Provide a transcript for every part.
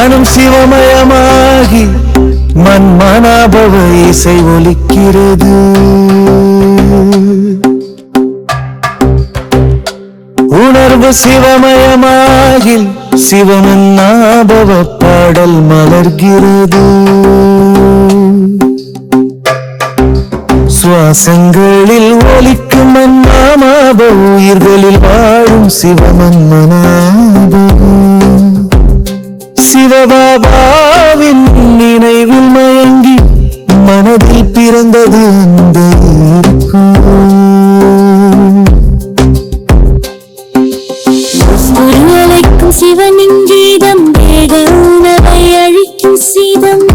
மனம் சிவமயமாகி மன்மனாபவ இசை ஒலிக்கிறது. உணர்வு சிவமயமாகி சிவமன்னாபவ பாடல் மலர்கிறது. சுவாசங்களில் ஒலிக்கும் மன்னாப உயிர்களில் வாழும் சிவமன்மனாபவ சிவபாபாவின் நினைவில் மயங்கி மனதில் பிறந்தது அந்த அழைக்கும் சிவனின் கீதம் வேக உணவை அழிக்கும் சீதம்.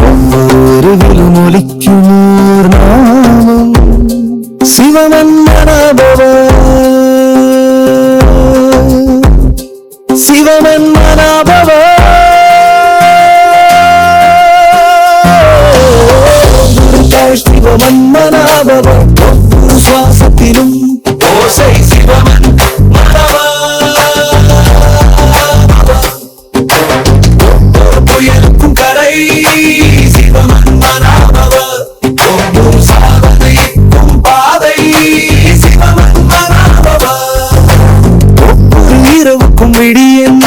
ஒவ்வொருவிலும் ஒலிக்கும் ஓர் நாமம் சிவமன்மனாபவ சிவமன்மனாபவ. சிவமன்மனாபவ ஒவ்வொரு சுவாசத்திலும் ஓசை சிவமன்மனாபவ. ஒவ்வொரு புயலுக்கும் கரை சிவமன்மனாபவ. ஒவ்வொரு சாதனைக்கும் பாதை சிவமன்மனாபவ. ஒவ்வொரு இரவுக்கும் விடியன்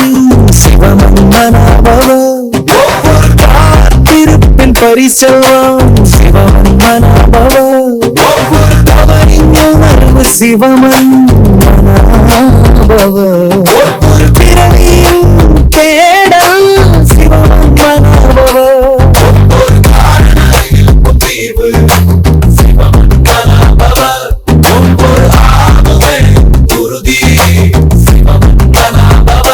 சிவமன்மனாபவ. ஒவ்வொரு காத்திருப்பின் பரிசெல்வம் சிவமன்மனாபவ. ஒவ்வொரு தவறின் உணர்வு சிவமன்மனாபவ. ஒவ்வொரு பிறவியின் தேடல் சிவமன்மனாபவ. ஒவ்வொரு காரணத்திற்கும் தீர்வு சிவமன்மனாபவ. ஒவ்வொரு ஆபத்தை உறுதி சிவமன்மனாபவ.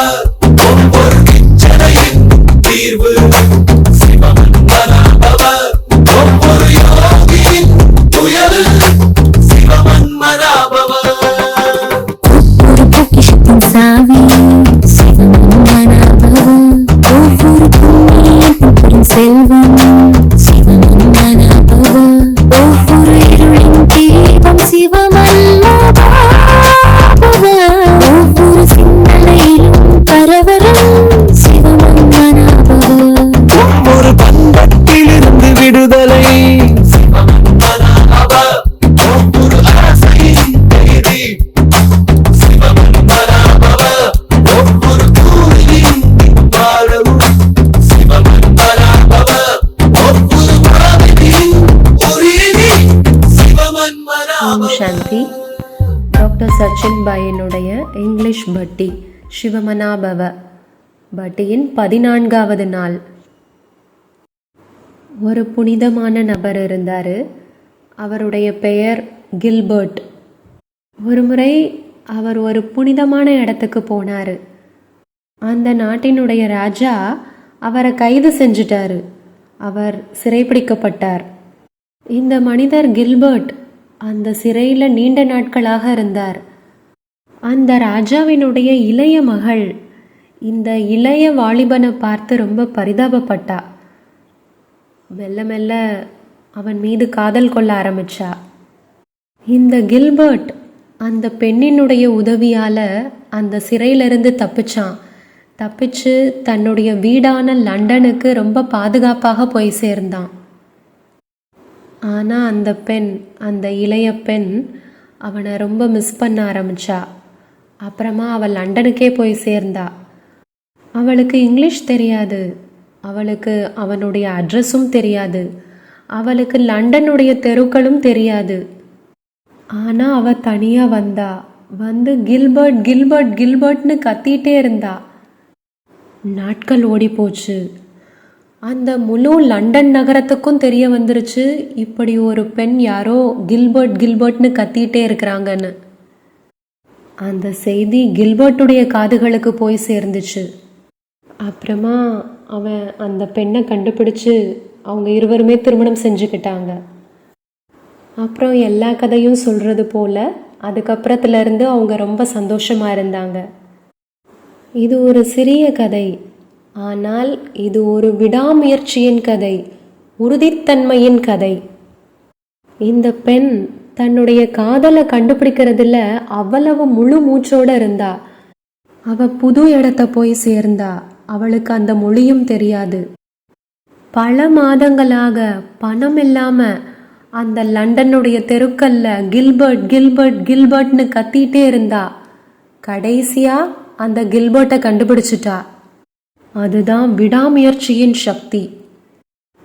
ஒவ்வொரு கிஞ்சனையின் தீர்வு சிவமன்மனாபவ. ஒவ்வொரு யோகியின் துயரு சிவமன்மனாபவ. ஒவ்வொரு பொக்கிஷத்தின் சாவி சிவமன்மனாபவ. ஒவ்வொரு புண்ணியத்தின் பெரும் செல்வம் சிவமன்மனாபவ. ஒவ்வொரு இருளின் தீபம் சிவமன்மனாபவ. ஒவ்வொரு சிந்தனையிலும் பரவரம் சிவமன்மனாபவ. ஒவ்வொரு பந்தத்திலிருந்து விடுதலை சிவமன்மனாபவ. ஒவ்வொரு ஆசையின் தேதி சிவமன்மனாபவ. ஒவ்வொரு கூறியின் வாழவும் சிவமன்மனாபவ. ஒவ்வொரு உறவின் உரிமை சிவமன்மனாபவ. ஓம் சாந்தி. டாக்டர் சச்சின் பாயினுடைய இங்கிலீஷ் பட்டி சிவமனாபவ பட்டியின் 14வது நாள். ஒரு புனிதமான நபர் இருந்தார். அவருடைய பெயர் கில்பர்ட். ஒரு முறை அவர் ஒரு புனிதமான இடத்துக்கு போனார். அந்த நாட்டினுடைய ராஜா அவரை கைது செஞ்சிட்டாரு. அவர் சிறைப்பிடிக்கப்பட்டார். இந்த மனிதர் கில்பர்ட் அந்த சிறையில் நீண்ட நாட்களாக இருந்தார். அந்த ராஜாவினுடைய இளைய மகள் இந்த இளைய வாலிபனை பார்த்து ரொம்ப பரிதாபப்பட்டா. மெல்ல மெல்ல அவன் மீது காதல் கொள்ள ஆரம்பிச்சா. இந்த கில்பர்ட் அந்த பெண்ணினுடைய உதவியால் அந்த சிறையிலிருந்து தப்பிச்சு தன்னுடைய வீடான லண்டனுக்கு ரொம்ப பாதுகாப்பாக போய் சேர்ந்தான். ஆனால் அந்த இளைய பெண் அவனை ரொம்ப மிஸ் பண்ண ஆரம்பிச்சா. அப்புறமா அவள் லண்டனுக்கே போய் சேர்ந்தா. அவளுக்கு இங்கிலீஷ் தெரியாது, அவளுக்கு அவனுடைய அட்ரஸும் தெரியாது, அவளுக்கு லண்டனுடைய தெருக்களும் தெரியாது. ஆனால் அவள் தனியாக வந்து கில்பர்ட் கில்பர்ட் கில்பர்ட்னு கத்திகிட்டே இருந்தா. நாட்கள் ஓடி போச்சு. அந்த முழு லண்டன் நகரத்துக்கும் தெரிய வந்துருச்சு இப்படி ஒரு பெண் யாரோ கில்பர்ட் கில்பர்ட்னு கத்திகிட்டே இருக்கிறாங்கன்னு. அந்த செய்தி கில்பர்ட்டுடைய காதுகளுக்கு போய் சேர்ந்துச்சு. அப்புறமா அவன் அந்த பெண்ணை கண்டுபிடிச்சு அவங்க இருவருமே திருமணம் செஞ்சுக்கிட்டாங்க. அப்புறம் எல்லா கதையும் சொல்கிறது போல் அதுக்கப்புறத்துலேருந்து அவங்க ரொம்ப சந்தோஷமாக இருந்தாங்க. இது ஒரு சிறிய கதை, ஆனால் இது ஒரு விடாமுயற்சியின் கதை, உறுதித்தன்மையின் கதை. இந்த பெண் தன்னுடைய காதலை கண்டுபிடிக்கிறதுல அவ்வளவு முழு மூச்சோட இருந்தா. அவ புது இடத்த போய் சேர்ந்தா. அவளுக்கு அந்த மொழியும் தெரியாது. பல மாதங்களாக பணம் இல்லாம அந்த லண்டனுடைய தெருக்கல்ல கில்பர்ட் கில்பர்ட் கில்பர்ட்னு கத்திட்டே இருந்தா. கடைசியா அந்த கில்பர்ட்டை கண்டுபிடிச்சிட்டா. அதுதான் விடாமுயற்சியின் சக்தி.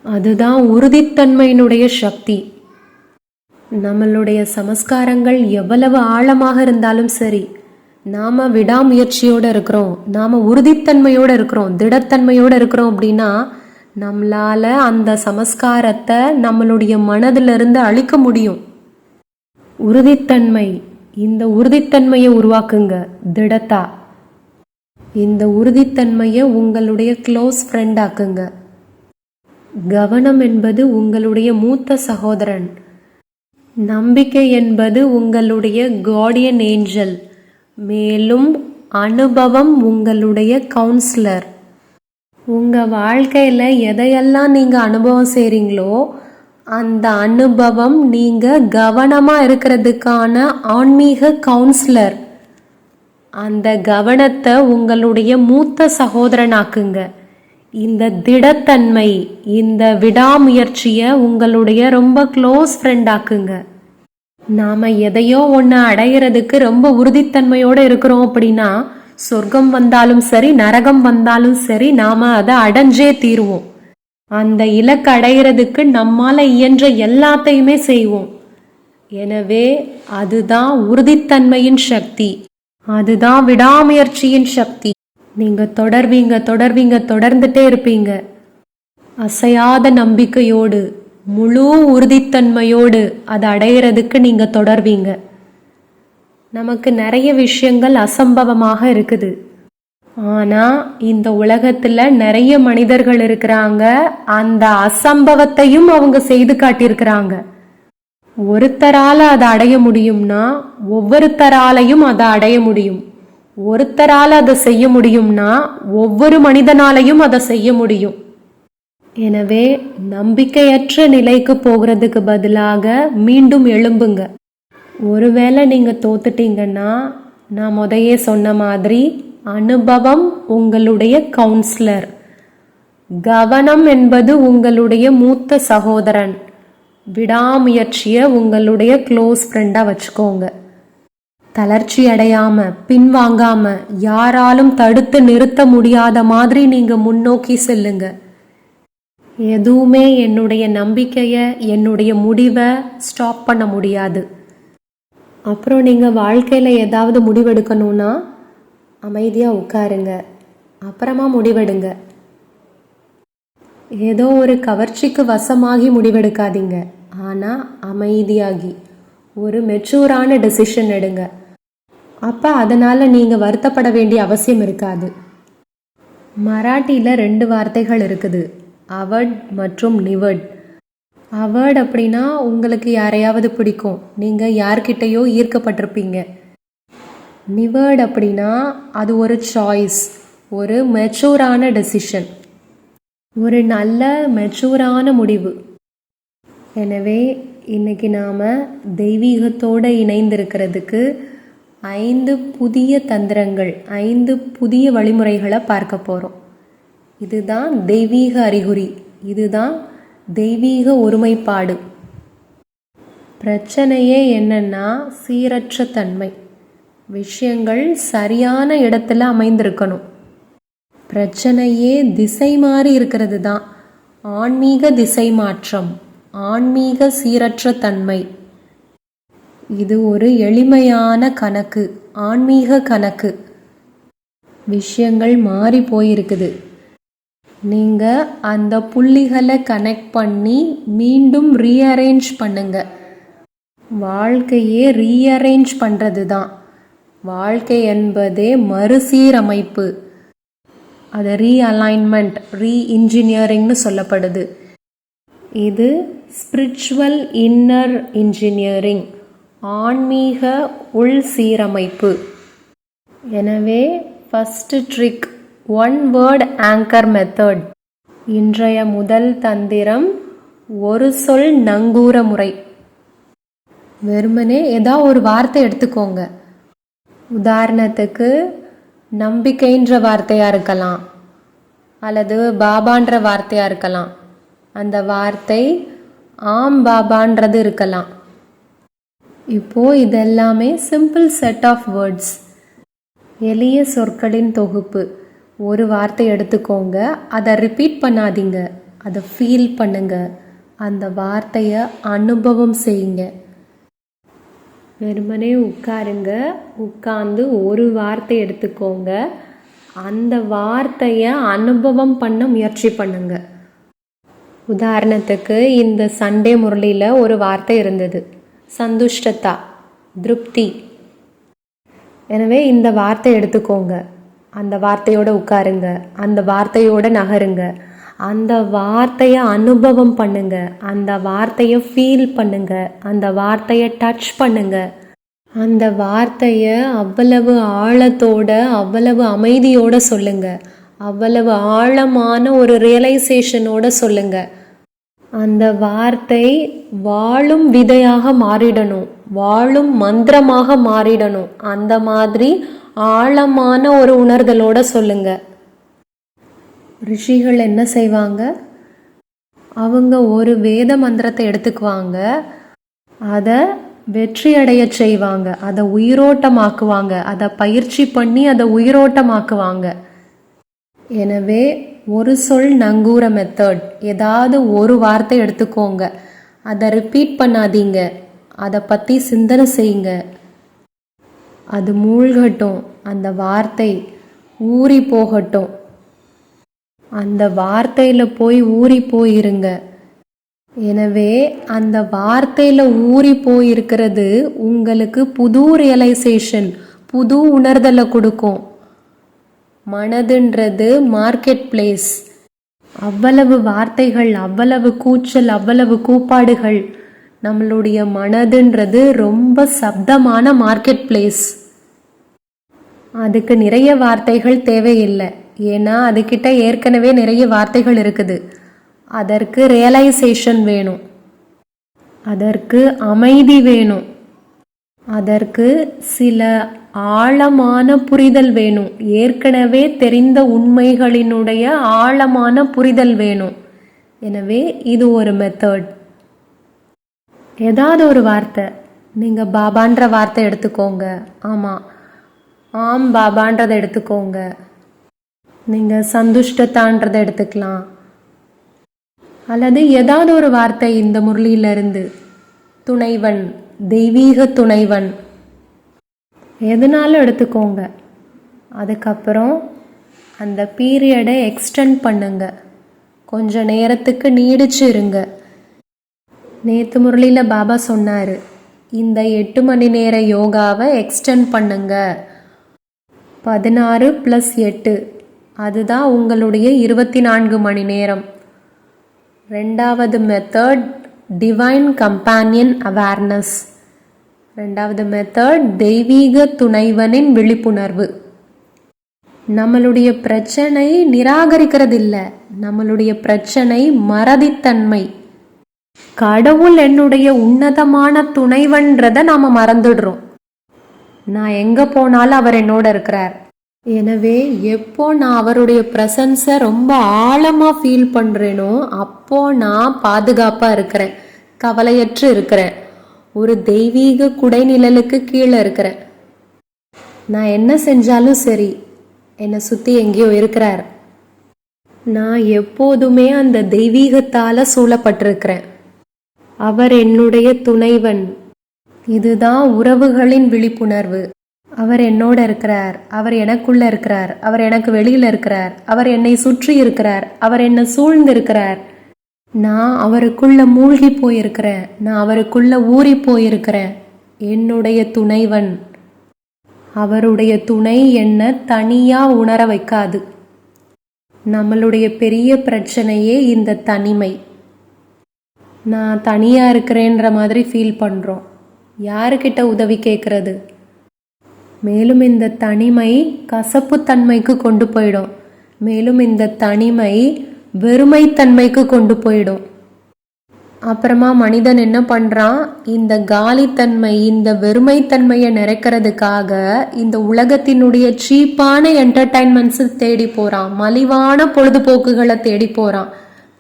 அதுதான் உறுதித்தன்மையினுடைய சக்தி. நம்மளுடைய சமஸ்காரங்கள் எவ்வளவு ஆழமாக இருந்தாலும் சரி, நாம விடாமுயற்சியோட இருக்கிறோம், நாம உறுதித்தன்மையோட இருக்கிறோம், திடத்தன்மையோட இருக்கிறோம் அப்படின்னா நம்மளால அந்த சமஸ்காரத்தை நம்மளுடைய மனதிலிருந்து அழிக்க முடியும். உறுதித்தன்மை, இந்த உறுதித்தன்மையை உருவாக்குங்க. திடத்தா இந்த உறுதித்தன்மையை உங்களுடைய க்ளோஸ் ஃப்ரெண்ட் ஆக்குங்க. கவனம் என்பது உங்களுடைய மூத்த சகோதரன். நம்பிக்கை என்பது உங்களுடைய கார்டியன் ஏஞ்சல். மேலும் அனுபவம் உங்களுடைய கவுன்சிலர். உங்க வாழ்க்கையில எதையெல்லாம் நீங்க அனுபவம் செய்றீங்களோ அந்த அனுபவம் நீங்க கவனமா இருக்கிறதுக்கான ஆன்மீக கவுன்சிலர். அந்த கவனத்தை உங்களுடைய மூத்த சகோதரனாக்குங்க. இந்த திடத்தன்மை, இந்த விடாமுயற்சியை உங்களுடைய ரொம்ப க்ளோஸ் ஃப்ரெண்ட் ஆக்குங்க. நாம எதையோ ஒன்று அடையிறதுக்கு ரொம்ப உறுதித்தன்மையோடு இருக்கிறோம் அப்படின்னா சொர்க்கம் வந்தாலும் சரி, நரகம் வந்தாலும் சரி, நாம அதை அடைஞ்சே தீருவோம். அந்த இலக்கு அடையிறதுக்கு நம்மால இயன்ற எல்லாத்தையுமே செய்வோம். எனவே அதுதான் உறுதித்தன்மையின் சக்தி, அதுதான் விடாமுயற்சியின் சக்தி. நீங்க தொடர்வீங்க தொடர்வீங்க தொடர்ந்துட்டே இருப்பீங்க. அசையாத நம்பிக்கையோடு, முழு உறுதித்தன்மையோடு அதை அடையிறதுக்கு நீங்க தொடர்வீங்க. நமக்கு நிறைய விஷயங்கள் அசம்பவமாக இருக்குது. ஆனா இந்த உலகத்துல நிறைய மனிதர்கள் இருக்கிறாங்க, அந்த அசம்பவத்தையும் அவங்க செய்து காட்டியிருக்கிறாங்க. ஒருத்தரால அதை அடைய முடியும்னா ஒவ்வொருத்தராலையும் அதை அடைய முடியும். ஒருத்தரால அதை செய்ய முடியும்னா ஒவ்வொரு மனிதனாலையும் அதை செய்ய முடியும். எனவே நம்பிக்கையற்ற நிலைக்கு போகிறதுக்கு பதிலாக மீண்டும் எழும்புங்க. ஒருவேளை நீங்க தோத்துட்டீங்கன்னா நான் முதையே சொன்ன மாதிரி அனுபவம் உங்களுடைய கவுன்சிலர், கவனம் என்பது உங்களுடைய மூத்த சகோதரன், விடாமுயற்சியை உங்களுடைய க்ளோஸ் ஃப்ரெண்டா வச்சுக்கோங்க. தளர்ச்சி அடையாம, பின்வாங்காம, யாராலும் தடுத்து நிறுத்த முடியாத மாதிரி நீங்க முன்னோக்கி செல்லுங்க. எதுவுமே என்னுடைய நம்பிக்கையை, என்னுடைய முடிவை ஸ்டாப் பண்ண முடியாது. அப்புறம் நீங்கள் வாழ்க்கையில் ஏதாவது முடிவெடுக்கணும்னா அமைதியாக உட்காருங்க, அப்புறமா முடிவெடுங்க. ஏதோ ஒரு கவர்ச்சிக்கு வசமாகி முடிவெடுக்காதீங்க. ஆனால் அமைதியாகி ஒரு மெச்சூரான டெசிஷன் எடுங்க. அப்போ அதனால் நீங்கள் வருத்தப்பட வேண்டிய அவசியம் இருக்காது. மராட்டியில் 2 வார்த்தைகள் இருக்குது, அவட் மற்றும் நிவட். அவர்ட் அப்படின்னா உங்களுக்கு யாரையாவது பிடிக்கும், நீங்கள் யார்கிட்டையோ ஈர்க்கப்பட்டிருப்பீங்க. நிவர்ட் அப்படின்னா அது ஒரு சாய்ஸ், ஒரு மெச்சூரான டெசிஷன், ஒரு நல்ல மெச்சூரான முடிவு. எனவே இன்னைக்கு நாம் தெய்வீகத்தோடு இணைந்திருக்கிறதுக்கு 5 புதிய தந்திரங்கள், 5 புதிய வழிமுறைகளை பார்க்க போகிறோம். இதுதான் தெய்வீக அறிகுறி, இதுதான் தெய்வீக ஒருமைப்பாடு. பிரச்சனையே என்னன்னா சீரற்ற தன்மை. விஷயங்கள் சரியான இடத்துல அமைந்திருக்கணும். பிரச்சனையே திசை மாறி இருக்கிறது தான் ஆன்மீக திசை மாற்றம், ஆன்மீக சீரற்ற தன்மை. இது ஒரு எளிமையான கணக்கு, ஆன்மீக கணக்கு. விஷயங்கள் மாறி போயிருக்குது. நீங்கள் அந்த புள்ளிகளை கனெக்ட் பண்ணி மீண்டும் ரீஅரேஞ்ச் பண்ணுங்க. வாழ்க்கையே ரீஅரேஞ்ச் பண்ணுறது தான். வாழ்க்கை என்பதே மறுசீரமைப்பு. அது ரீஅலைன்மெண்ட், ரீஇன்ஜினியரிங்னு சொல்லப்படுது. இது ஸ்பிரிச்சுவல் இன்னர் இன்ஜினியரிங், ஆன்மீக உள் சீரமைப்பு. எனவே first trick, 1 word anchor method. இன்றைய முதல் தந்திரம் ஒரு சொல் நங்கூர முறை. வெறுமனே ஏதாவது ஒரு வார்த்தை எடுத்துக்கோங்க. உதாரணத்துக்கு நம்பிக்கைன்ற வார்த்தையாக இருக்கலாம், அல்லது பாபான்ற வார்த்தையாக இருக்கலாம். அந்த வார்த்தை ஆம் பாபான்றது இருக்கலாம். இப்போது இதெல்லாமே சிம்பிள் செட் ஆஃப் வேர்ட்ஸ், எளிய சொற்களின் தொகுப்பு. ஒரு வார்த்தை எடுத்துக்கோங்க, அதை ரிப்பீட் பண்ணாதீங்க, அதை ஃபீல் பண்ணுங்க, அந்த வார்த்தையை அனுபவம் செய்யுங்க. வெறுமனே உட்காருங்க, உட்கார்ந்து ஒரு வார்த்தை எடுத்துக்கோங்க, அந்த வார்த்தையை அனுபவம் பண்ண முயற்சி பண்ணுங்க. உதாரணத்துக்கு இந்த சண்டே முரளியில் ஒரு வார்த்தை இருந்தது, சந்துஷ்டதா, திருப்தி. எனவே இந்த வார்த்தை எடுத்துக்கோங்க, அந்த வார்த்தையோடு உட்காருங்க, அந்த வார்த்தையோடு நகருங்க, அந்த வார்த்தையை அனுபவம் பண்ணுங்க, அந்த வார்த்தையை ஃபீல் பண்ணுங்க, அந்த வார்த்தையை டச் பண்ணுங்க. அந்த வார்த்தையை அவ்வளவு ஆழத்தோட, அவ்வளவு அமைதியோட சொல்லுங்க, அவ்வளவு ஆழமான ஒரு ரியலைசேஷனோட சொல்லுங்க. அந்த வார்த்தை வாழும் விதையாக மாறிடணும், வாழும் மந்திரமாக மாறிடணும். அந்த மாதிரி ஆழமான ஒரு உணர்தலோட சொல்லுங்க. ரிஷிகள் என்ன செய்வாங்க? அவங்க ஒரு வேத மந்திரத்தை எடுத்துக்குவாங்க, அதை வெற்றி அடைய செய்வாங்க, அதை உயிரோட்டமாக்குவாங்க, அதை பயிற்சி பண்ணி அதை உயிரோட்டமாக்குவாங்க. எனவே ஒரு சொல் நங்கூர மெத்தட். ஏதாவது ஒரு வார்த்தை எடுத்துக்கோங்க, அதை ரிப்பீட் பண்ணாதீங்க, அதை பற்றி சிந்தனை செய்யுங்க. அது மூழ்கட்டும், அந்த வார்த்தை ஊறி போகட்டும், அந்த வார்த்தையில் போய் ஊறி போயிருங்க. எனவே அந்த வார்த்தையில் ஊறி போயிருக்கிறது உங்களுக்கு புது ரியலைசேஷன், புது உணர்தலை கொடுக்கும். மனதுன்றது மார்க்கெட் பிளேஸ். அவ்வளவு வார்த்தைகள், அவ்வளவு கூச்சல், அவ்வளவு கூப்பாடுகள். நம்மளுடைய மனதுன்றது ரொம்ப சப்தமான மார்க்கெட் பிளேஸ். அதுக்கு நிறைய வார்த்தைகள் தேவையில்லை, ஏன்னா அதுக்கிட்ட ஏற்கனவே நிறைய வார்த்தைகள் இருக்குது. அதற்கு ரியலைசேஷன் வேணும், அதற்கு அமைதி வேணும், அதற்கு சில ஆழமான புரிதல் வேணும், ஏற்கனவே தெரிந்த உண்மைகளினுடைய ஆழமான புரிதல் வேணும். எனவே இது ஒரு மெத்தட். ஏதாவது ஒரு வார்த்தை, நீங்கள் பாபான்ற வார்த்தை எடுத்துக்கோங்க, ஆமாம் ஆம் பாபான்றதை எடுத்துக்கோங்க, நீங்கள் சந்துஷ்டத்தான்றதை எடுத்துக்கலாம், அல்லது ஏதாவது ஒரு வார்த்தை இந்த முரளியிலிருந்து. துணைவன், தெய்வீக துணைவன், எதுனாலும் எடுத்துக்கோங்க. அதுக்கப்புறம் அந்த பீரியடை எக்ஸ்டெண்ட் பண்ணுங்க, கொஞ்ச நேரத்துக்கு நீடிச்சு இருங்க. நேற்று முரளியில் பாபா சொன்னார், இந்த 8 மணி நேர யோகாவை எக்ஸ்டெண்ட் பண்ணுங்க. 16 + 8, அதுதான் உங்களுடைய 24 மணி நேரம். ரெண்டாவது மெத்தட் டிவைன் கம்பேனியன் அவேர்னஸ். ரெண்டாவது மெத்தட் தெய்வீக துணைவனின் விழிப்புணர்வு. நம்மளுடைய பிரச்சனை நிராகரிக்கிறது இல்லை, நம்மளுடைய பிரச்சனை மறதித்தன்மை. கடவுள் என்னுடைய உன்னதமான துணைவன்றதை நாம் மறந்துடுறோம். நான் எங்கே போனாலும் அவர் என்னோட இருக்கிறார். எனவே எப்போ நான் அவருடைய ப்ரெசன்ஸை ரொம்ப ஆழமாக ஃபீல் பண்ணுறேனோ அப்போ நான் பாதுகாப்பாக இருக்கிறேன், கவலையற்று இருக்கிறேன், ஒரு தெய்வீக குடைநிழலுக்கு கீழே இருக்கிறேன். நான் என்ன செஞ்சாலும் சரி, என்னை சுற்றி எங்கேயோ இருக்கிறார். நான் எப்போதுமே அந்த தெய்வீகத்தால் சூழப்பட்டிருக்கிறேன். அவர் என்னுடைய துணைவன். இதுதான் உறவுகளின் விழிப்புணர்வு. அவர் என்னோட இருக்கிறார், அவர் எனக்குள்ள இருக்கிறார், அவர் எனக்கு வெளியில் இருக்கிறார், அவர் என்னை சுற்றி இருக்கிறார், அவர் என்னை சூழ்ந்து இருக்கிறார். நான் அவருக்குள்ள மூழ்கி போயிருக்கிறேன், நான் அவருக்குள்ள ஊறி போயிருக்கிறேன். என்னுடைய துணைவன், அவருடைய துணை என்னை தனியாக உணர வைக்காது. நம்மளுடைய பெரிய பிரச்சனையே இந்த தனிமை. நான் தனியாக இருக்கிறேன்ற மாதிரி ஃபீல் பண்ணுறோம். யாருக்கிட்ட உதவி கேட்குறது? மேலும் இந்த தனிமை கசப்புத்தன்மைக்கு கொண்டு போயிடும், மேலும் இந்த தனிமை வெறுமைத்தன்மைக்கு கொண்டு போயிடும். அப்புறமா மனிதன் என்ன பண்றான், இந்த காலித்தன்மை, இந்த வெறுமைத்தன்மையை நிறைக்கிறதுக்காக இந்த உலகத்தினுடைய சீப்பான என்டர்டைன்மெண்ட்ஸ் தேடி போறான், மலிவான பொழுதுபோக்குகளை தேடி போறான்.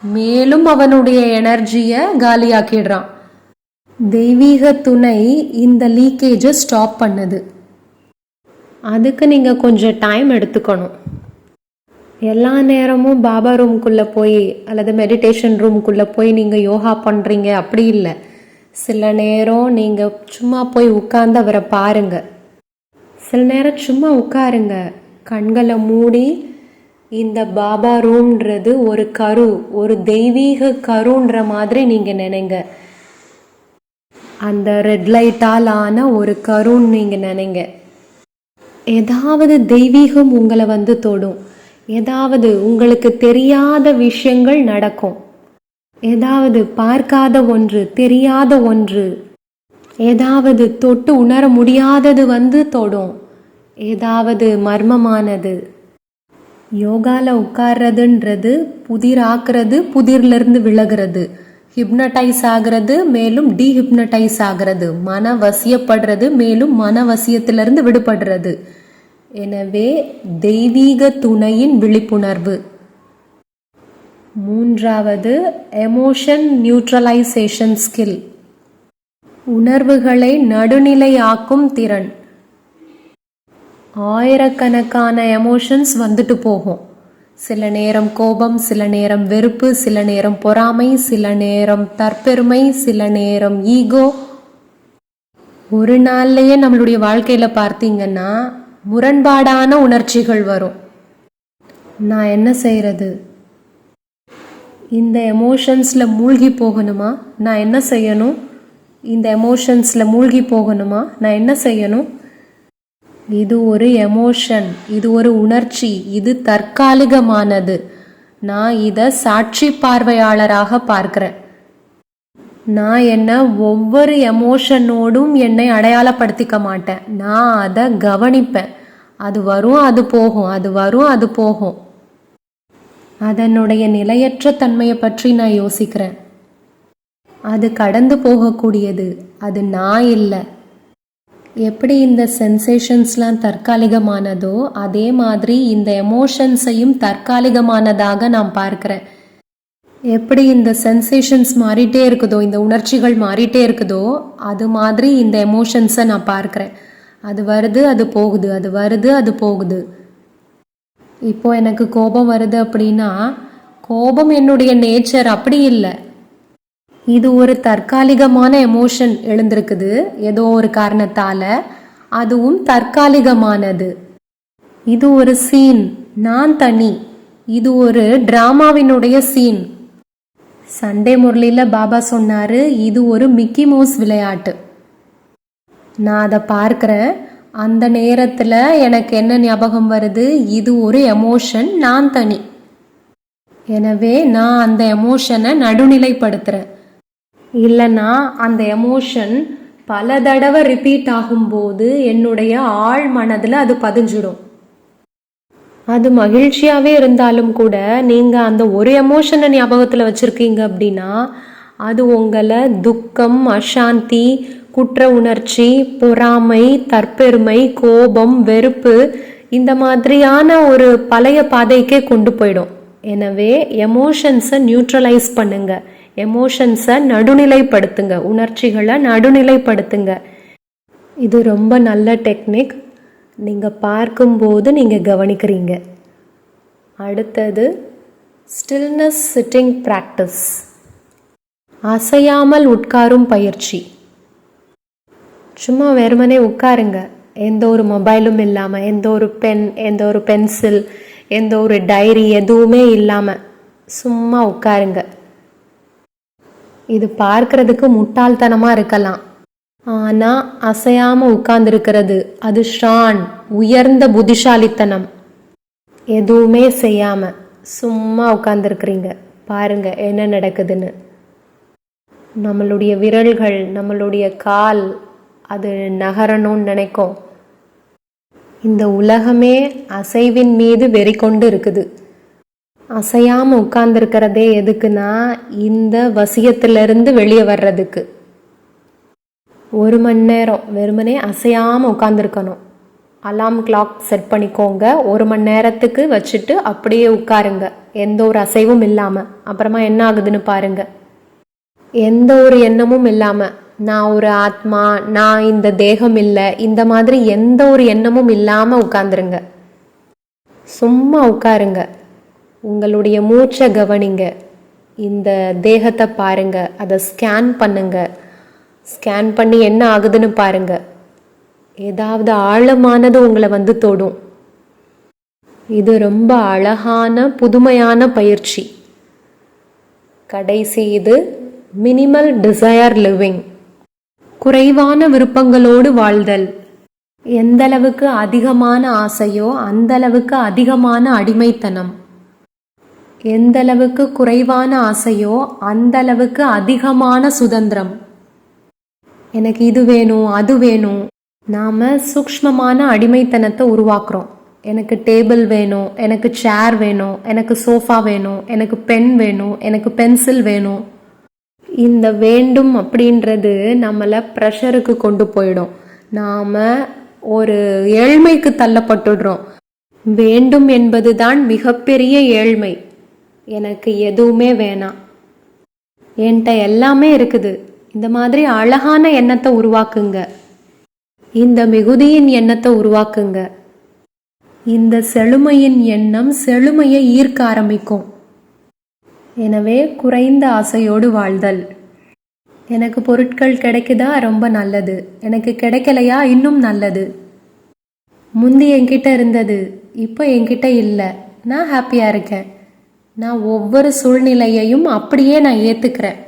மேலும் அவனுடைய எனர்ஜியை காலியாக்கிடுறான். தெய்வீக துணை இந்த லீக்கேஜை ஸ்டாப் பண்ணுது. அதுக்கு நீங்கள் கொஞ்சம் டைம் எடுத்துக்கணும். எல்லா நேரமும் பாபா ரூம்குள்ளே போய் அல்லது மெடிடேஷன் ரூம்குள்ளே போய் நீங்கள் யோகா பண்ணுறீங்க அப்படி இல்லை. சில நேரம் நீங்கள் சும்மா போய் உட்கார்ந்து அவரை பாருங்க. சில நேரம் சும்மா உட்காருங்க, கண்களை மூடி. இந்த பாபா ரூம்ன்றது ஒரு கரு, ஒரு தெய்வீக கருன்ற மாதிரி நீங்கள் நினைங்க. அந்த ரெட் லைட்டால் ஆன ஒரு கருன்னு நீங்கள் நினைங்க. ஏதாவது தெய்வீகம் உங்களை வந்து தொடும். ஏதாவது உங்களுக்கு தெரியாத விஷயங்கள் நடக்கும். ஏதாவது பார்க்காத ஒன்று, தெரியாத ஒன்று, ஏதாவது தொட்டு உணர முடியாதது வந்து தொடும். ஏதாவது மர்மமானது. யோகால உட்கார்றதுன்றது புதிராக்குறது, புதிர்லேருந்து விலகிறது, ஹிப்னடைஸ் ஆகிறது, மேலும் டீஹிப்னடைஸ் ஆகிறது, மன வசியப்படுறது, மேலும் மன வசியத்திலிருந்து விடுபடுறது. எனவே தெய்வீக துணையின் விழிப்புணர்வு. மூன்றாவது, எமோஷன் நியூட்ரலைசேஷன் ஸ்கில், உணர்வுகளை நடுநிலையாக்கும் திறன். ஆயிரக்கணக்கான எமோஷன்ஸ் வந்துட்டு போகும். சில நேரம் கோபம், சில நேரம் வெறுப்பு, சில நேரம் பொறாமை, சில நேரம் தற்பெருமை, சில நேரம் ஈகோ. ஒரு நாள்லயே நம்மளுடைய வாழ்க்கையில பார்த்தீங்கன்னா முரண்பாடான உணர்ச்சிகள் வரும். நான் என்ன செய்யறது? இந்த எமோஷன்ஸ்ல மூழ்கி போகணுமா? நான் என்ன செய்யணும்? இந்த எமோஷன்ஸ்ல மூழ்கி போகணுமா? நான் என்ன செய்யணும்? இது ஒரு எமோஷன், இது ஒரு உணர்ச்சி, இது தற்காலிகமானது. நான் இதை சாட்சி பார்வையாளராக பார்க்கிறேன். நான் என்ன ஒவ்வொரு எமோஷனோடும் என்னை அடையாளப்படுத்திக்க மாட்டேன். நான் அதை கவனிப்பேன். அது வரும், அது போகும், அது வரும், அது போகும். அதனுடைய நிலையற்ற தன்மையை பற்றி நான் யோசிக்கிறேன். அது கடந்து போகக்கூடியது, அது நான் இல்லை. எப்படி இந்த சென்சேஷன்ஸ்லாம் தற்காலிகமானதோ அதே மாதிரி இந்த எமோஷன்ஸையும் தற்காலிகமானதாக நான் பார்க்கிறேன். எப்படி இந்த சென்சேஷன்ஸ் மாறிட்டே இருக்குதோ, இந்த உணர்ச்சிகள் மாறிட்டே இருக்குதோ, அது மாதிரி இந்த எமோஷன்ஸை நான் பார்க்கிறேன். அது வருது, அது போகுது, அது வருது, அது போகுது. இப்போ எனக்கு கோபம் வருது அப்படின்னா கோபம் என்னுடைய நேச்சர் அப்படி இல்லை. இது ஒரு தற்காலிகமான எமோஷன் எழுந்திருக்குது ஏதோ ஒரு காரணத்தால, அதுவும் தற்காலிகமானது. இது ஒரு சீன், நான் தனி. இது ஒரு டிராமாவினுடைய சீன். சண்டே முரளியில பாபா சொன்னாரு, இது ஒரு மிக்கி மவுஸ் விளையாட்டு. நான் அதை பார்க்கிறேன். அந்த நேரத்துல எனக்கு என்ன ஞாபகம் வருது? இது ஒரு எமோஷன், நான் தனி. எனவே நான் அந்த எமோஷனை நடுநிலைப்படுத்துறேன். இல்லைன்னா அந்த எமோஷன் பல தடவை ரிப்பீட் ஆகும்போது என்னுடைய ஆழ் மனதில் அது பதிஞ்சிடும். அது மகிழ்ச்சியாகவே இருந்தாலும் கூட நீங்கள் அந்த ஒரு எமோஷனை ஞாபகத்தில் வச்சுருக்கீங்க அப்படின்னா அது உங்களை துக்கம், அசாந்தி, குற்ற உணர்ச்சி, பொறாமை, தற்பெருமை, கோபம், வெறுப்பு இந்த மாதிரியான ஒரு பழைய பாதைக்கே கொண்டு போயிடும். எனவே எமோஷன்ஸை நியூட்ரலைஸ் பண்ணுங்க, எமோஷன்ஸை நடுநிலைப்படுத்துங்க, உணர்ச்சிகளை நடுநிலைப்படுத்துங்க. இது ரொம்ப நல்ல டெக்னிக். நீங்கள் பார்க்கும்போது நீங்கள் கவனிக்கிறீங்க. அடுத்தது ஸ்டில்னஸ் சிட்டிங் ப்ராக்டிஸ், அசையாமல் உட்காரும் பயிற்சி. சும்மா வெறுமனே உட்காருங்க, எந்த ஒரு மொபைலும் இல்லாமல், எந்த ஒரு பென், எந்த ஒரு பென்சில், எந்த ஒரு டைரி எதுவுமே இல்லாமல் சும்மா உட்காருங்க. இது பார்க்கறதுக்கு முட்டாள்தனமாக இருக்கலாம், ஆனால் அசையாமல் உட்கார்ந்துருக்கிறது அது ஷான், உயர்ந்த புத்திசாலித்தனம். எதுவுமே செய்யாமல் சும்மா உட்கார்ந்துருக்குறீங்க. பாருங்க என்ன நடக்குதுன்னு. நம்மளுடைய விரல்கள், நம்மளுடைய கால் அது நகரணும்னு நினைக்கும். இந்த உலகமே அசைவின் மீது வெறி கொண்டு இருக்குது. அசையாமல் உட்கார்ந்துருக்கிறதே எதுக்குன்னா இந்த வசியத்திலிருந்து வெளியே வர்றதுக்கு. 1 மணி நேரம் வெறுமனே அசையாமல் உட்காந்துருக்கணும். அலாம் கிளாக் செட் பண்ணிக்கோங்க. 1 மணி நேரத்துக்கு வச்சுட்டு அப்படியே உட்காருங்க, எந்த ஒரு அசைவும் இல்லாமல். அப்புறமா என்ன ஆகுதுன்னு பாருங்க. எந்த ஒரு எண்ணமும் இல்லாமல், நான் ஒரு ஆத்மா, நான் இந்த தேகம் இல்லை, இந்த மாதிரி எந்த ஒரு எண்ணமும் இல்லாமல் உட்காந்துருங்க. சும்மா உட்காருங்க. உங்களுடைய மூச்சை கவனிங்க. இந்த தேகத்தை பாருங்க, அதை ஸ்கேன் பண்ணுங்க. ஸ்கேன் பண்ணி என்ன ஆகுதுன்னு பாருங்க. ஏதாவது ஆழமானது உங்களை வந்து தொடும். இது ரொம்ப அழகான புதுமையான பயிற்சி. கடைசி இது மினிமல் டிசையர் லிவிங், குறைவான விருப்பங்களோடு வாழ்தல். எந்த அளவுக்கு அதிகமான ஆசையோ அந்த அளவுக்கு அதிகமான அடிமைத்தனம். எந்த அளவுக்கு குறைவான ஆசையோ அந்த அளவுக்கு அதிகமான சுதந்திரம். எனக்கு இது வேணும், அது வேணும். நாம் சூக்ஷ்மமான அடிமைத்தனத்தை உருவாக்குறோம். எனக்கு டேபிள் வேணும், எனக்கு சேர் வேணும், எனக்கு சோஃபா வேணும், எனக்கு பென் வேணும், எனக்கு பென்சில் வேணும். இந்த வேண்டும் அப்படின்றது நம்மளை ப்ரெஷருக்கு கொண்டு போயிடும். நாம் ஒரு ஏழ்மைக்கு தள்ளப்பட்டுடுறோம். வேண்டும் என்பது தான் மிகப்பெரிய ஏழ்மை. எனக்கு எதுவுமே வேணாம், என்கிட்ட எல்லாமே இருக்குது. இந்த மாதிரி அழகான எண்ணத்தை உருவாக்குங்க. இந்த மிகுதியின் எண்ணத்தை உருவாக்குங்க. இந்த செழுமையின் எண்ணம் செழுமையை ஈர்க்க ஆரம்பிக்கும். எனவே குறைந்த ஆசையோடு வாழ்தல். எனக்கு பொருட்கள் கிடைக்குதா, ரொம்ப நல்லது. எனக்கு கிடைக்கலையா, இன்னும் நல்லது. முந்தி என்கிட்ட இருந்தது, இப்போ என்கிட்ட இல்லை. நான் ஹாப்பியாக இருக்கேன். நான் ஒவ்வொரு சூழ்நிலையையும் அப்படியே நான் ஏற்றுக்கிறேன்.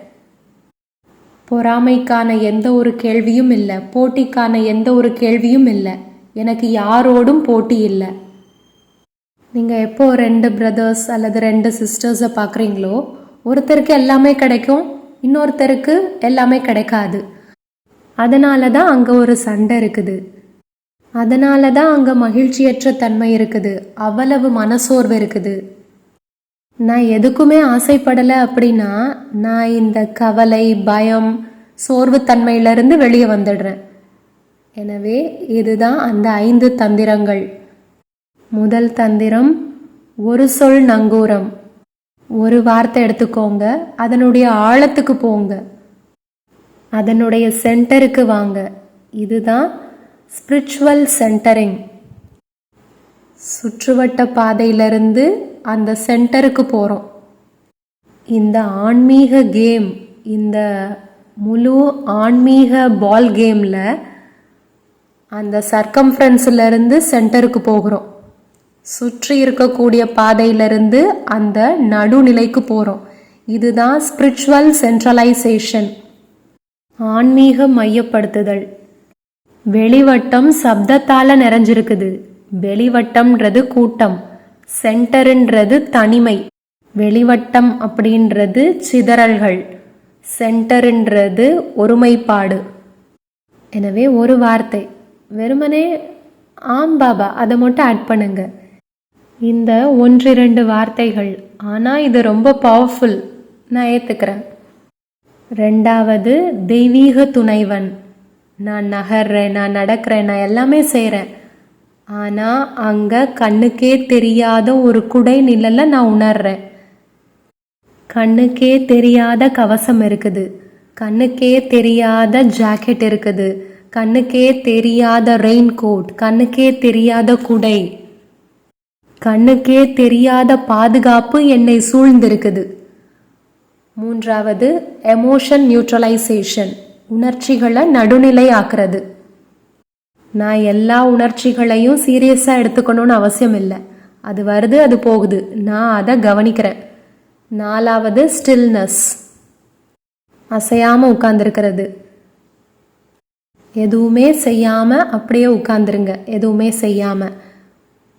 பொறாமைக்கான எந்த ஒரு கேள்வியும் இல்லை, போட்டிக்கான எந்த ஒரு கேள்வியும் இல்லை. எனக்கு யாரோடும் போட்டி இல்லை. நீங்கள் எப்போ 2 பிரதர்ஸ் அல்லது 2 சிஸ்டர்ஸை பார்க்குறீங்களோ, ஒருத்தருக்கு எல்லாமே கிடைக்கும், இன்னொருத்தருக்கு எல்லாமே கிடைக்காது. அதனால தான் அங்கே ஒரு சண்டை இருக்குது. அதனால தான் அங்கே மகிழ்ச்சியற்ற தன்மை இருக்குது, அவ்வளவு மனசோர்வு இருக்குது. நான் எதுக்குமே ஆசைப்படலை அப்படின்னா நான் இந்த கவலை, பயம், சோர்வுத்தன்மையிலிருந்து வெளியே வந்துடுறேன். எனவே இதுதான் அந்த 5 தந்திரங்கள். முதல் தந்திரம், ஒரு சொல் நங்கூரம். ஒரு வார்த்தை எடுத்துக்கோங்க, அதனுடைய ஆழத்துக்கு போங்க, அதனுடைய சென்டருக்கு வாங்க. இதுதான் ஸ்பிரிச்சுவல் சென்டரிங். சுற்றுவட்ட பாதையிலிருந்து அந்த சென்டருக்கு போகிறோம். இந்த ஆன்மீக கேம், இந்த முழு ஆன்மீக பால் கேமில் அந்த சர்க்கம்ஃபரன்ஸிலிருந்து சென்டருக்கு போகிறோம். சுற்றி இருக்கக்கூடிய பாதையிலிருந்து அந்த நடுநிலைக்கு போகிறோம். இதுதான் ஸ்பிரிச்சுவல் சென்ட்ரலைசேஷன், ஆன்மீக மையப்படுத்துதல். வெளிவட்டம் சப்தத்தால் நிறைஞ்சிருக்குது. வெளிவட்டம்ன்றது கூட்டம், சென்டருன்றது தனிமை. வெளிவட்டம் அப்படின்றது சிதறல்கள், சென்டருன்றது ஒருமைப்பாடு. எனவே ஒரு வார்த்தை, வெறுமனே ஆம் பாபா, அதை மட்டும் ஆட் பண்ணுங்க. இந்த 1-2 வார்த்தைகள், ஆனால் இது ரொம்ப பவர்ஃபுல், நான் ஏற்றுக்கிறேன். 2வது தெய்வீக துணைவன். நான் நகர்றேன், நான் நடக்கிறேன், நான் எல்லாமே செய்கிறேன். ஆனால் அங்கே கண்ணுக்கே தெரியாத ஒரு குடை நிழலை நான் உணர்றேன். கண்ணுக்கே தெரியாத கவசம் இருக்குது, கண்ணுக்கே தெரியாத ஜாக்கெட் இருக்குது, கண்ணுக்கே தெரியாத ரெயின் கோட், கண்ணுக்கே தெரியாத குடை, கண்ணுக்கே தெரியாத பாதுகாப்பு என்னை சூழ்ந்திருக்குது. 3வது எமோஷன் நியூட்ரலைசேஷன், உணர்ச்சிகளை நடுநிலை ஆக்குறது. நான் எல்லா உணர்ச்சிகளையும் சீரியஸாக எடுத்துக்கணும்னு அவசியம் இல்லை. அது வருது, அது போகுது, நான் அதை கவனிக்கிறேன். 4வது ஸ்டில்னஸ், அசையாமல் உட்கார்ந்துருக்கிறது. எதுவுமே செய்யாமல் அப்படியே உட்காந்துருங்க, எதுவுமே செய்யாமல்.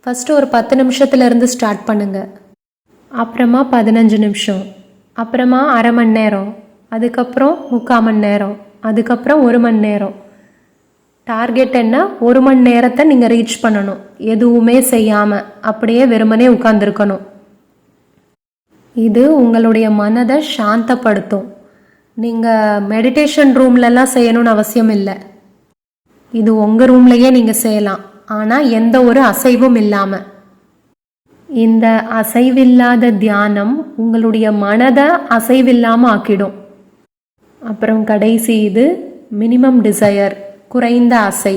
ஃபஸ்ட்டு ஒரு 10 நிமிஷத்துலேருந்து ஸ்டார்ட் பண்ணுங்க. அப்புறமா 15 நிமிஷம், அப்புறமா அரை மணி நேரம், அதுக்கப்புறம் 3/4 மணி நேரம், அதுக்கப்புறம் 1 மணி நேரம். டார்கெட் என்ன? 1 மணி நேரத்தை நீங்கள் ரீச் பண்ணணும். எதுவுமே செய்யாமல் அப்படியே வெறுமனே உட்காந்துருக்கணும். இது உங்களுடைய மனதை சாந்தப்படுத்தும். நீங்கள் மெடிடேஷன் ரூம்லலாம் செய்யணும்னு அவசியம் இல்லை. இது உங்கள் ரூம்லையே நீங்கள் செய்யலாம், ஆனால் எந்த ஒரு அசைவும் இல்லாமல். இந்த அசைவில்லாத தியானம் உங்களுடைய மனதை அசைவில்லாமல் ஆக்கிடும். அப்புறம் கடைசி இது மினிமம் டிசையர், குறைந்த ஆசை.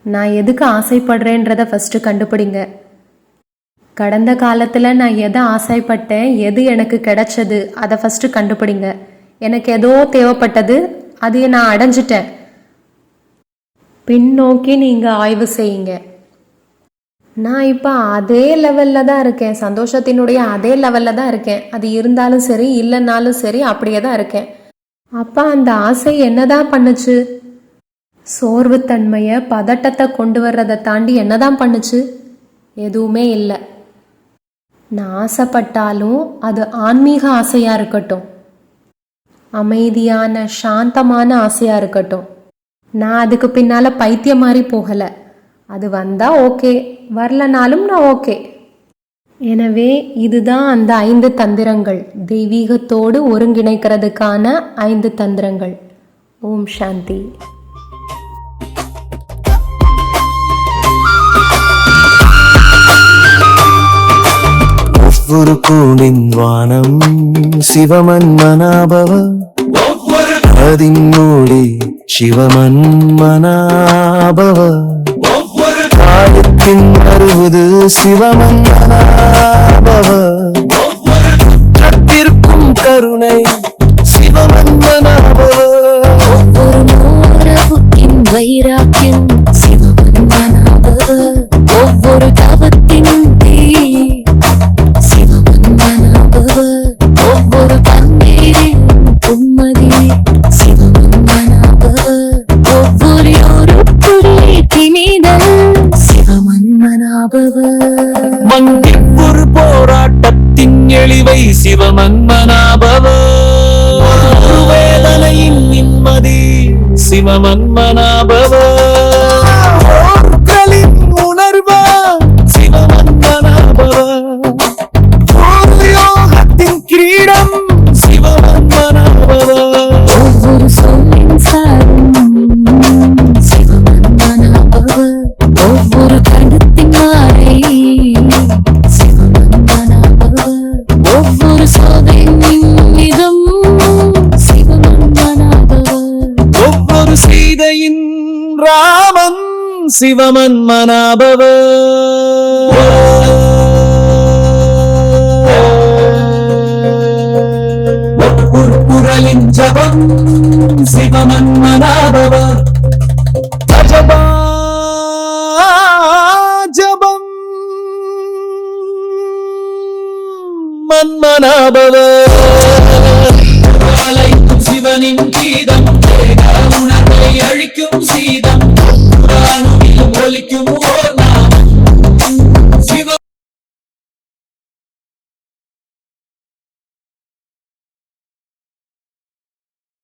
நான் எதுக்கு ஆசைப்படுறேன்றதை ஃபஸ்ட்டு கண்டுபிடிங்க. கடந்த காலத்தில் நான் எதை ஆசைப்பட்டேன், எது எனக்கு கிடைச்சது, அதை ஃபஸ்ட்டு கண்டுபிடிங்க. எனக்கு ஏதோ தேவைப்பட்டது, அதையே நான் அடைஞ்சிட்டேன். பின்னோக்கி நீங்கள் ஆய்வு செய்யுங்க. நான் இப்போ அதே லெவலில் தான் இருக்கேன், சந்தோஷத்தினுடைய அதே லெவலில் தான் இருக்கேன். அது இருந்தாலும் சரி இல்லைன்னாலும் சரி அப்படியே தான் இருக்கேன். அப்போ அந்த ஆசை என்னதான் பண்ணுச்சு? சோர்வுத்தன்மையை, பதட்டத்தை கொண்டு வர்றதை தாண்டி என்னதான் பண்ணுச்சு? எதுவுமே இல்லை. நான் ஆசைப்பட்டாலும் அது ஆன்மீக ஆசையாக இருக்கட்டும், அமைதியான சாந்தமான ஆசையாக இருக்கட்டும், நான் அதுக்கு பின்னால் பைத்தியம் மாதிரி போகலை. அது வந்தால் ஓகே, வரலனாலும் நான் ஓகே. எனவே இதுதான் அந்த 5 தந்திரங்கள், தெய்வீகத்தோடு ஒருங்கிணைக்கிறதுக்கான 5 தந்திரங்கள். ஓம் சாந்தி. ஒவ்வொரு கூணின் வானம் சிவமன்மனாபவ, ஒவ்வொரு அதின்மூடி சிவமன்மனாபவ, ஒவ்வொரு காலத்தின் அறுபது சிவமன்மனாபவ, ஒவ்வொரு கத்திருக்கும் கருணை சிவமன்மனாபவ, ஒவ்வொரு மோரவுக்கின் வைராக்கியம் சிவமன்மனாபவ, ஒவ்வொரு தவத்தின் தீ சிவமன்மனாபவ, ஒவ்வொரு கண்ணீரின் உம்மதி சிவமன்மனாபவ, ஒவ்வொரு புள்ளி திணிதல் சிவமன்மனாபவ, மங்கிப்பொரு போராட்டத்தின் எளிவை சிவமன்மனாபவ, ஒரு வேதனையின் நிம்மதி சிவமன்மனாபவ, போர்க்களின் உணர்வா சிவமன்மனாபவ, ஒரு யோகத்தின் கிரீடம் சிவமன்மனாபவ, ஒவ்வொரு சொல்லின் சாரம் சிவமன்மனாபவ, ஒவ்வொரு கருத்தின் மாறை சிவமன்மனாபவ, ஒவ்வொரு சோதனையின் விதம் சிவமன்மனாபவ, ஒவ்வொரு சீதையின் ராமன் சிவமன்மனாபவ, ஒவ்வொரு குரலின் ஜபம் சிவமன்மனாபவ, அஜபா ஜபம் மன்மனாபவ, அலைக்கும் சிவனின் கீதம், தேக உணர்வை அழிக்கும் சீதம், புராணம்